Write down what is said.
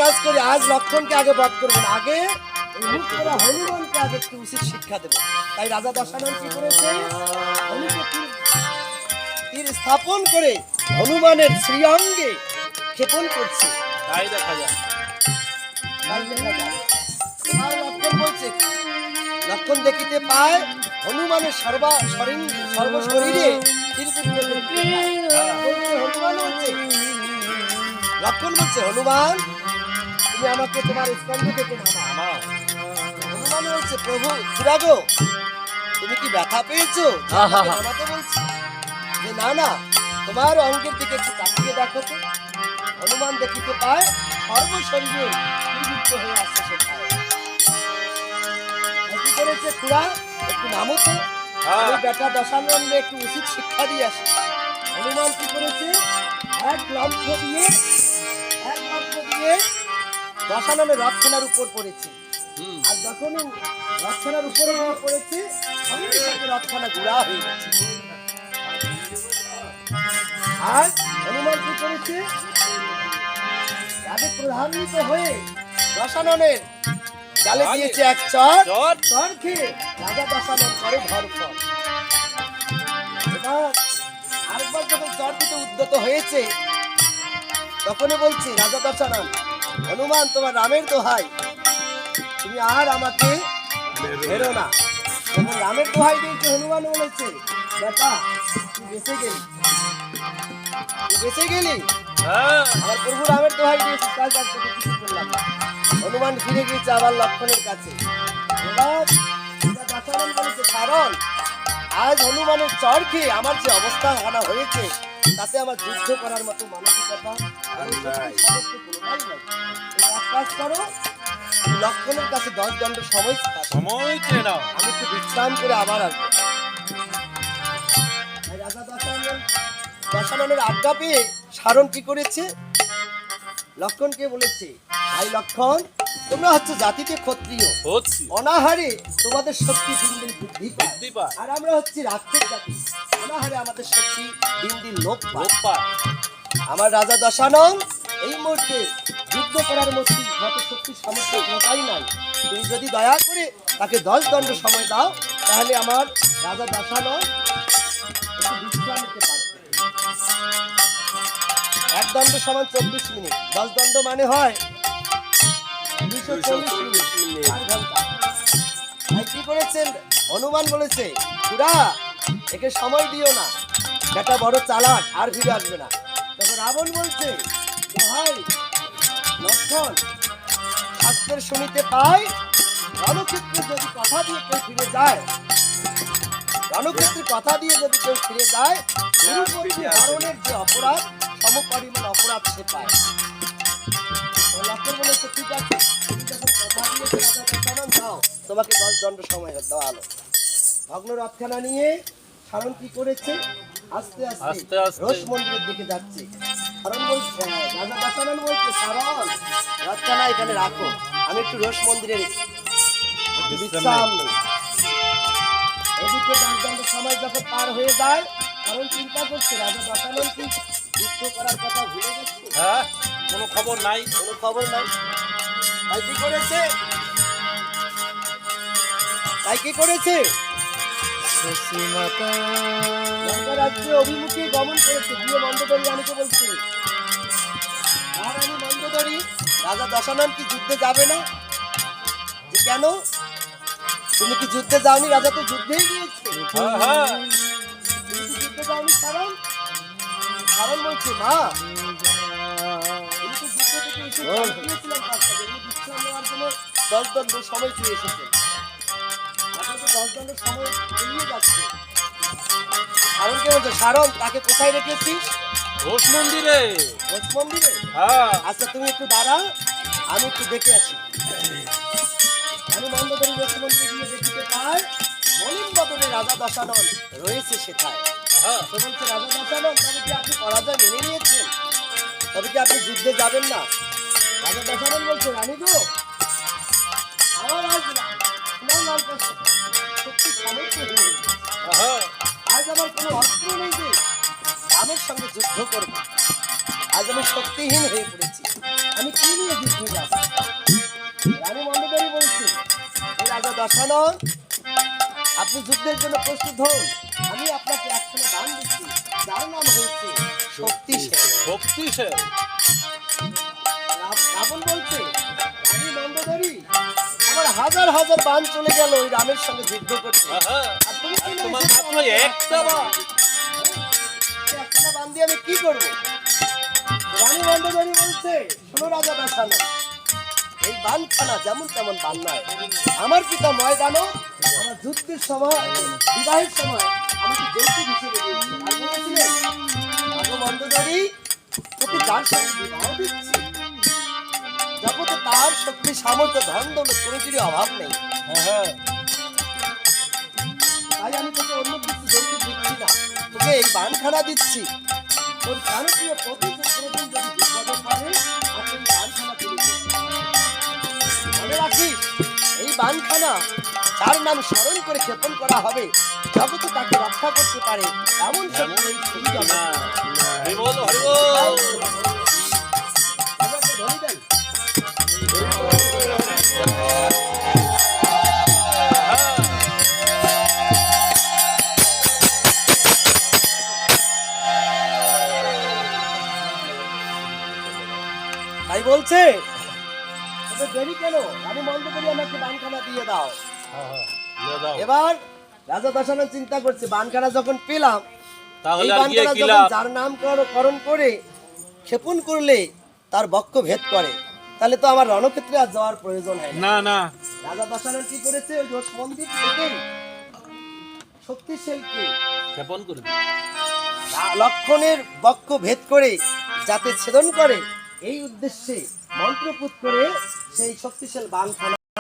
কাজ করি, আজ লক্ষণকে আগে বধ করবো না, আগে এই মুখ করা হনুমানকে আগে একটু উচিত শিক্ষা দেবো। তাই রাজা দশানন কি করেছে, হনুকে তীর স্থাপন করে হনুমানের শ্রীঅঙ্গে ক্ষেপণ করছে। তাই দেখা যায়। এবার লক্ষণ বলছে, লক্ষণ দেখিতে পায় হনুমানের সর্বশরীরে হনুমান বলছে, লক্ষণ বলছে, হনুমান তুমি আমাকে তোমার স্কন্ধ থেকে নামাও। হনুমান বলছে, প্রভু খুড়াগো তুমি কি ব্যথা পেয়েছো? আমাকে বলছি যে না না, তোমার অঙ্গের দিকে একটু তাকিয়ে দেখো তো। হনুমান দেখিতে পায় সর্বশরীরে দুর্বৃত্ত হয়ে আসছে সেখানে। কি করেছে, খুড়া একটু নামো তো, আমি বেটা দশানন্দে একটু উচিত শিক্ষা দিয়ে আসি। হনুমান কি করেছে, এক লক্ষ্য দিয়ে দশাননের রথখানার উপর পড়েছে। আর যখন রথখানার উপরে পড়েছে, সঙ্গে সঙ্গে রথখানা ঘোরা হয়ে গেছে। আর হনুমান কি করেছে, রাগে প্রধান্বিত হয়ে দশাননের গালে দিয়েছে এক চর খেয়ে রাজা দশানন করে ধরপড়। এবার আরেকবার যখন চর দিতে উদ্যত হয়েছে, তখনই বলছে রাজা দশানন, হনুমান তোমার রামের দোহাই, তুমি আর আমাকে হেরো না। যখন রামের দোহাই দিয়েছে, হনুমান বলেছে, বেটা তুই বেঁচে গেলি, আমার প্রভু রামের দোহাই দিয়েছে, তাই তার তোকে কিছু করলাম না। হনুমান ফিরে গিয়েছে আবার লক্ষণের কাছে। এবার দশানন বলেছে, কারণ আজ হনুমানের চর খেয়ে আমার যে অবস্থা আনা হয়েছে, তাতে আমার যুদ্ধ করার মতো মানসিকতা এক কাজ করো, লক্ষণের কাছে 10 দণ্ড সময় নাও, আমি একটু বিশ্রাম করে আবার আসবো। রাজা দশাননের আজ্ঞা পেয়ে সারণ কি করেছে, লক্ষণকে বলেছে, ভাই লক্ষণ তোমরা হচ্ছে জাতিতে ক্ষত্রিয়, অনাহারে তোমাদের শক্তি দিন দিন বৃদ্ধি পায়, আর আমরা হচ্ছি রাক্ষস জাতি, অনাহারে আমাদের শক্তি দিন দিন লোপ পায়। আমার রাজা দশানন এই মুহূর্তে যুদ্ধ করার মতো শক্তি সামর্থ্য কোনোটাই নাই। তুমি যদি দয়া করে তাকে 10 দণ্ড সময় দাও, তাহলে আমার রাজা দশানন একটু বিশ্রাম নিতে পারবে। 1 দণ্ড সমান 24 মিনিট, 10 দণ্ড মানে হয় 240 মিনিট, 4 ঘন্টা। তাই কি করেছেন, হনুমান বলেছে, খুড়া একে সময় দিও না, বেটা বড় চালাক, আর ফিরে আসবে না। তখন রাবণ বলছে, ভাই লক্ষণ শাস্ত্রের শুনিতে পাই, রণক্ষেত্রে যদি কথা দিয়ে কেউ ফিরে যায়, রণক্ষেত্রে কথা দিয়ে যদি কেউ ফিরে যায়, হরণের যে অপরাধ সমপরিমাণ অপরাধ সে পায়। লক্ষণ বলেছে, ঠিক আছে, তুমি যখন কথা দিয়েছে রাজা দাও, তোমাকে 10 দণ্ড সময় দেওয়া হলো। ভগ্ন রথখানা নিয়ে সারণ কি করেছে, আস্তে আস্তে রোষ মন্দিরের দিকে যাচ্ছে। সারণ বলছে, রাজা দশানন বলছে, সারণ রথখানা এখানে রাখো, আমি একটু রোষ মন্দিরে একটু বিশ্রাম নেই। এদিকে 10 দণ্ড সময় যখন পার হয়ে যায়, কারণ চিন্তা করছে রাজা দশানন কি যুদ্ধ করার কথা ভুলে গেছে, কোনো খবর নাই। তাই কি করেছে রাজ্যে অভিমুখে গমন করেছে, গিয়ে মন্দোদরী রানীকে বলছে, রানী মন্দোদরী, রাজা দশানন কি যুদ্ধে যাবে না? যে কেন, তুমি কি যুদ্ধে যাওনি? রাজা তো যুদ্ধেই গিয়েছে। তুমি কি যুদ্ধে যাওনি? কারণ বলছে, মা তুমি তো যুদ্ধ থেকে এসে গিয়েছিলাম, বিশ্রাম নেওয়ার জন্য 10 দণ্ড সময় চেয়ে এসেছে, এখন তো 10 দণ্ড সময় পেরিয়ে যাচ্ছে। কারণ কে বলছে, সারণ তাকে কোথায় রেখেছিস? ঘোষ মন্দিরে। আচ্ছা তুমি একটু দাঁড়াও, আমি একটু দেখে আসি। আমি মন্দোদরী ঘোষ মন্দিরে গিয়ে দেখিতে পাই মলিন বদনে রাজা দশানন রয়েছে সেখানে। সে বলছে, রাজা দশানন তবে কি আপনি পরাজয় মেনে নিয়েছেন? তবে কি আপনি যুদ্ধে যাবেন না? রাজা দশানন বলছে, রানী গো, আমার শক্তি সামর্থ্য আজ আমার কোনো অস্ত্র নেই যে রামের সঙ্গে যুদ্ধ করবো। আজ আমি শক্তিহীন হয়ে পড়েছি, আমি কি নিয়ে যুদ্ধ দশানন, আপনি যুদ্ধের জন্য প্রস্তুত হন। আমি আপনাকে একখানা দান দিচ্ছি, যার নাম হয়েছে শক্তিশালী। শক্তিশালী। রাবণ বলছে, রানী মন্দোদরী, আমার হাজার হাজার বাণ চলে গেল ওই রামের সঙ্গে যুদ্ধ করতে, আহা, আর তুমি কি তোমার বলছো? মাত্র একটা বাণ। একখানা বাণ দিয়ে আমি কি করবো? রানী মন্দোদরী বলছে, শোনো রাজা দশানন, এই বাণখানা যেমন তেমন বাণ নয়। আমার পিতা ময়দানব আমার যুদ্ধের সময়, বিবাহের সময় আমাকে যৌতুক হিসেবে দিয়েছিলেন। আর বলেছিলেন, রাজা মন্দোদরী, তোকে যার সঙ্গে বিবাহ দিচ্ছি, জগতে তার শক্তি, সামর্থ্য, ধন দৌলত কোনো কিছুরই অভাব নেই। হ্যাঁ, তাই আমি তোকে অন্য কিছু যৌতুক দিচ্ছি না, তোকে এই বাণখানা দিচ্ছি। তোর প্রাণপ্রিয় পতি কোনোদিন যদি বিপদে পড়ে, আর এই বাণখানা তুলে দিচ্ছি। মনে রাখিস, এই বাণখানা যার নাম স্মরণ করে ক্ষেপণ করা হবে, জগতে তাকে রক্ষা করতে পারে এমন শক্তি এই ছবি না, আমার। হরিবল, হরিবল। আমাকে ধরে দেন। তাই বলছে, তবে দেরি কেন? আমি মন্দ করি, আমাকে বানখানা দিয়ে দাও। হ্যাঁ, দিয়ে দাও। এবার রাজা দশানন চিন্তা করছে, বানখানা যখন পেলাম, তাহলে এই আর গিয়ে বানখানা কি যখন লাভ? যার নামকরণ করে ক্ষেপণ করলে তার বক্ষ ভেদ করে, তাহলে তো আমার রণক্ষেত্রে আর যাওয়ার প্রয়োজন হয় না। না না, রাজা দশানন কি করেছে, ওই দোষ মন্দির থেকে শক্তিশালীকে ক্ষেপণ করে দিই। লক্ষণের বক্ষ ভেদ করে যাতে ছেদন করে, এই উদ্দেশ্যে মন্ত্রপুত করে সেই শক্তিশালী বানখানা